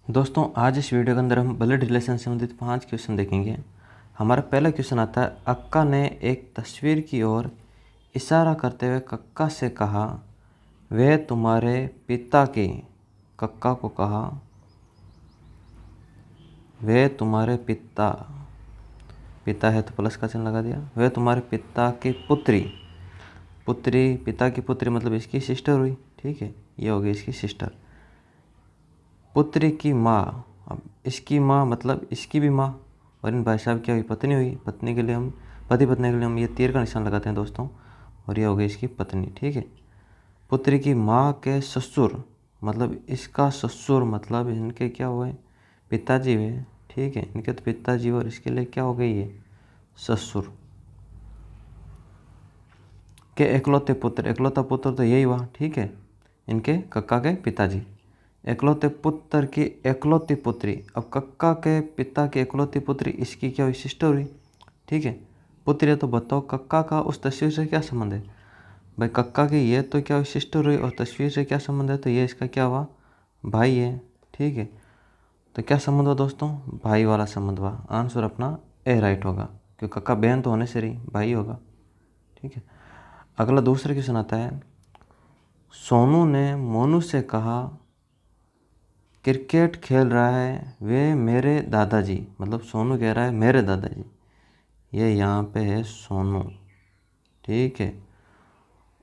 दोस्तों आज इस वीडियो के अंदर हम ब्लड रिलेशन से संबंधित 5 क्वेश्चन देखेंगे। हमारा पहला क्वेश्चन आता है, अक्का ने एक तस्वीर की ओर इशारा करते हुए कक्का से कहा, वह तुम्हारे पिता की। कक्का को कहा, वह तुम्हारे पिता, पिता है तो प्लस का चिन्ह लगा दिया, वह तुम्हारे पिता की पुत्री। पुत्री, पिता की पुत्री मतलब इसकी सिस्टर हुई, ठीक है, ये हो गई इसकी सिस्टर। पुत्री की माँ, अब इसकी माँ मतलब इसकी भी माँ, और इन भाई साहब क्या हुई, पत्नी हुई। पत्नी के लिए हम, पति पत्नी के लिए हम ये तीर का निशान लगाते हैं दोस्तों, और ये हो गई इसकी पत्नी, ठीक है। पुत्री की माँ के ससुर मतलब इसका ससुर मतलब इनके क्या हुए, पिताजी हुए, ठीक है, इनके तो पिताजी और इसके लिए क्या हो गई ये ससुर। के एकलौते पुत्र, एकलौता पुत्र तो यही हुआ, ठीक है, इनके कक्का के पिताजी। एकलौते पुत्र की एकलौती पुत्री, अब कक्का के पिता की एकलौती पुत्री इसकी क्या हुई, सिस्टर हुई, ठीक है। पुत्री है तो बताओ कक्का का उस तस्वीर से क्या संबंध है। भाई कक्का की ये तो क्या हुई, सिस्टर हुई, और तस्वीर से क्या संबंध है, तो ये इसका क्या हुआ, भाई है, ठीक है। तो क्या संबंध हुआ दोस्तों, भाई वाला संबंध हुआ। आंसर अपना ए राइट होगा, क्योंकि कक्का बहन तो होने से रही, भाई होगा, ठीक है। अगला दूसरा क्वेश्चन आता है, सोनू ने मोनू से कहा, क्रिकेट खेल रहा है वे मेरे दादाजी, मतलब सोनू कह रहा है मेरे दादाजी, ये यहाँ पे है सोनू, ठीक है।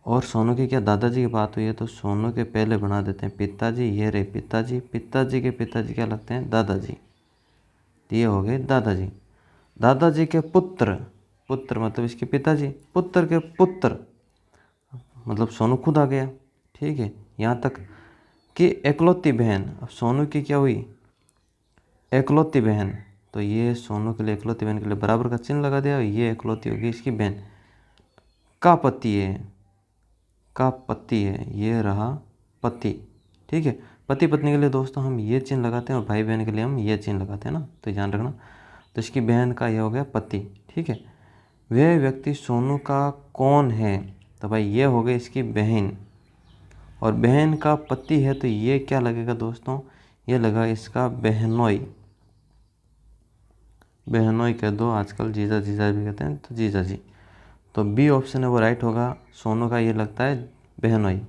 और सोनू की क्या दादाजी की बात हुई है, तो सोनू के पहले बना देते हैं पिताजी, ये रहे पिताजी, पिताजी के पिताजी क्या लगते हैं, दादाजी, ये हो गए दादाजी। दादाजी के पुत्र, पुत्र मतलब इसके पिताजी, पुत्र के पुत्र मतलब सोनू खुद आ गया, ठीक है, यहाँ तक कि एकलौती बहन, अब सोनू की क्या हुई, एकलौती बहन, तो ये सोनू के लिए एकलौती बहन के लिए बराबर का चिन्ह लगा दिया, ये एकलौती होगी इसकी बहन। का पति है, का पति है, ये रहा पति, ठीक है। पति पत्नी के लिए दोस्तों हम ये चिन्ह लगाते हैं, और भाई बहन के लिए हम ये चिन्ह लगाते हैं ना, तो ध्यान रखना। तो इसकी बहन का ये हो गया पति, ठीक है। वह व्यक्ति सोनू का कौन है, तो भाई ये हो गई इसकी बहन, और बहन का पति है तो ये क्या लगेगा दोस्तों, ये लगा इसका बहनोई। बहनोई कह दो, आजकल जीजा जीजा भी कहते हैं, तो जीजा जी। तो बी ऑप्शन है वो राइट होगा, सोनू का ये लगता है बहनोई।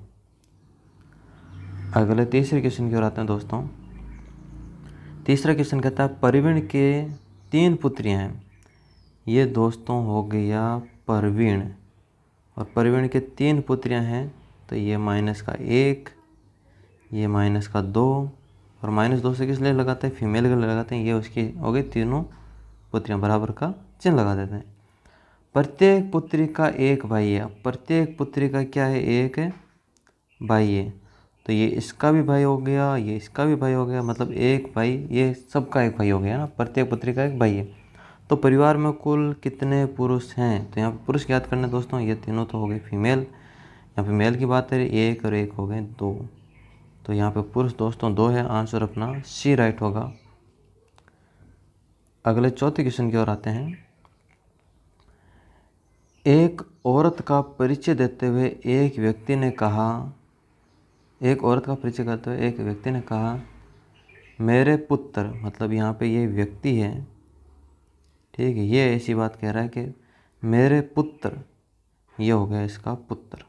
अगले तीसरे क्वेश्चन की ओर आते हैं दोस्तों। तीसरा क्वेश्चन कहता है, परवीन के 3 पुत्रियां हैं। ये दोस्तों हो गया परवीन, और परवीन के 3 पुत्रियां हैं, तो ये -1, ये -2, और -2 से किस लिए लगाते हैं, फीमेल के लिए लगाते हैं, ये उसकी हो गई तीनों पुत्रियां, बराबर का चिन्ह लगा देते हैं। प्रत्येक पुत्री का एक भाई है, प्रत्येक पुत्री का क्या है, एक भाई है, तो ये इसका भी भाई हो गया, ये इसका भी भाई हो गया, मतलब एक भाई, ये सबका एक भाई हो गया ना, प्रत्येक पुत्री का एक भाई है। तो परिवार में कुल कितने पुरुष हैं, तो यहाँ पर पुरुष याद करना दोस्तों, ये तीनों तो हो गए फीमेल, यहाँ पे मेल की बात है, एक और एक हो गए 2, तो यहाँ पे पुरुष दोस्तों 2 है, आंसर अपना सी राइट होगा। अगले चौथे क्वेश्चन की ओर आते हैं। एक औरत का परिचय देते हुए एक व्यक्ति ने कहा, एक औरत का परिचय करते हुए एक व्यक्ति ने कहा, मेरे पुत्र, मतलब यहाँ पे ये व्यक्ति है, ठीक है, ये ऐसी बात कह रहा है कि मेरे पुत्र, ये हो गया इसका पुत्र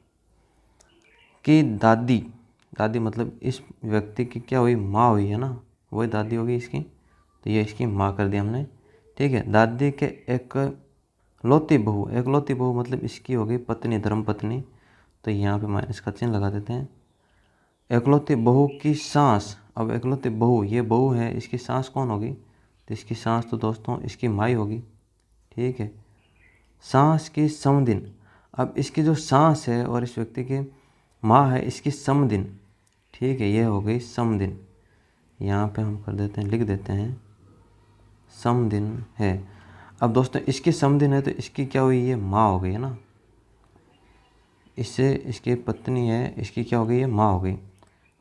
की दादी, दादी मतलब इस व्यक्ति की क्या हुई, माँ हुई है ना, वही दादी होगी इसकी, तो ये इसकी माँ कर दी हमने, ठीक है। दादी के एक लौती बहू, एक लौती बहू मतलब इसकी हो गई पत्नी, धर्म पत्नी, तो यहाँ पे माइनस का चिन्ह लगा देते हैं। एकलौती बहू की सास, अब एकलौती बहू, ये बहू है, इसकी सास कौन होगी, तो इसकी सास तो दोस्तों इसकी माई होगी, ठीक है। सास की समदिन, अब इसकी जो सास है और इस व्यक्ति की माँ है, इसकी समदिन, ठीक है, ये हो गई समदिन, यहाँ पे हम कर देते हैं, लिख देते हैं समदिन है। अब दोस्तों इसकी समदिन है तो इसकी क्या हुई, ये माँ हो गई है ना, इससे इसकी पत्नी है, इसकी क्या हो गई, ये माँ हो गई।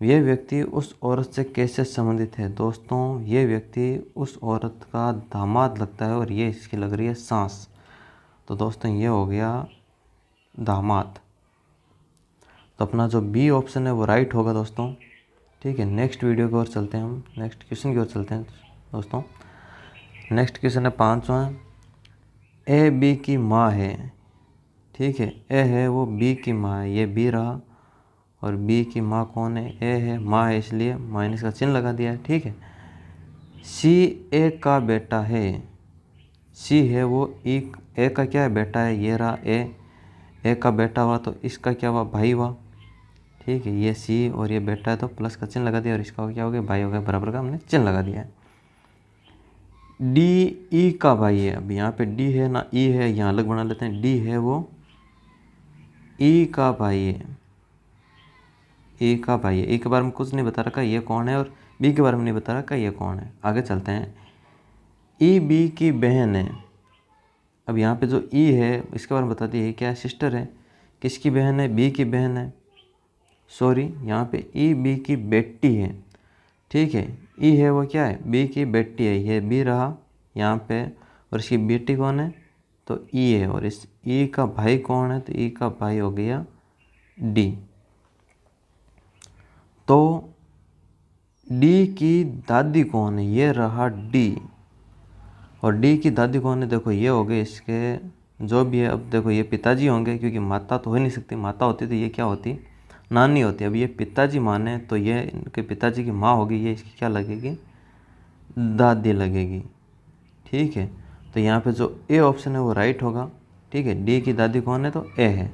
ये व्यक्ति उस औरत से कैसे संबंधित है, दोस्तों ये व्यक्ति उस औरत का दामाद लगता है, और ये इसकी लग रही है सास, तो दोस्तों ये हो गया दामाद। तो अपना जो बी ऑप्शन है वो राइट होगा दोस्तों। ठीक है, नेक्स्ट वीडियो की ओर चलते हैं, हम नेक्स्ट क्वेश्चन की ओर चलते हैं दोस्तों। नेक्स्ट क्वेश्चन है 5वां, ए बी की माँ है। ठीक है, ए है वो बी की माँ है, ये बी रहा, और बी की माँ कौन है, ए है, माँ है, इसलिए माइनस का चिन्ह लगा दिया है। ठीक है, सी ए का बेटा है, सी है वो ए का क्या है, बेटा है, ये रहा ए का बेटा हुआ तो इसका क्या हुआ, भाई हुआ। ठीक है, ये सी और ये बेटा है तो प्लस का चिन्ह लगा दिया, और इसका क्या हो गया, भाई हो गया, बराबर का हमने चिन्ह लगा दिया है। डी ई का भाई है, अब यहाँ पे डी है ना ई है, यहाँ अलग बना लेते हैं, डी है वो ई का भाई है, ई का भाई है। ई के बारे में कुछ नहीं बता रखा ये कौन है, और बी के बारे में नहीं बता रखा ये कौन है। आगे चलते हैं, ई बी की बहन है। अब यहाँ पे जो ई है इसके बारे में बता दिए, क्या है, सिस्टर है। किसकी बहन है, बी की बहन है, सॉरी यहाँ पे ई बी की बेटी है। ठीक है, ई है वो क्या है, बी की बेटी है, ये बी रहा यहाँ पे, और इसकी बेटी कौन है, तो ई है, और इस ई का भाई कौन है, तो ई का भाई हो गया डी। तो डी की दादी कौन है, ये रहा डी, और डी की दादी कौन है, देखो ये हो गए इसके जो भी है। अब देखो ये पिताजी होंगे, क्योंकि माता तो हो ही नहीं सकती, माता होती तो ये क्या होती, नानी होती। अब ये पिताजी माने तो ये इनके पिताजी की माँ होगी, ये इसकी क्या लगेगी, दादी लगेगी। ठीक है, तो यहाँ पे जो ए ऑप्शन है वो राइट होगा। ठीक है, डी की दादी कौन है, तो ए है।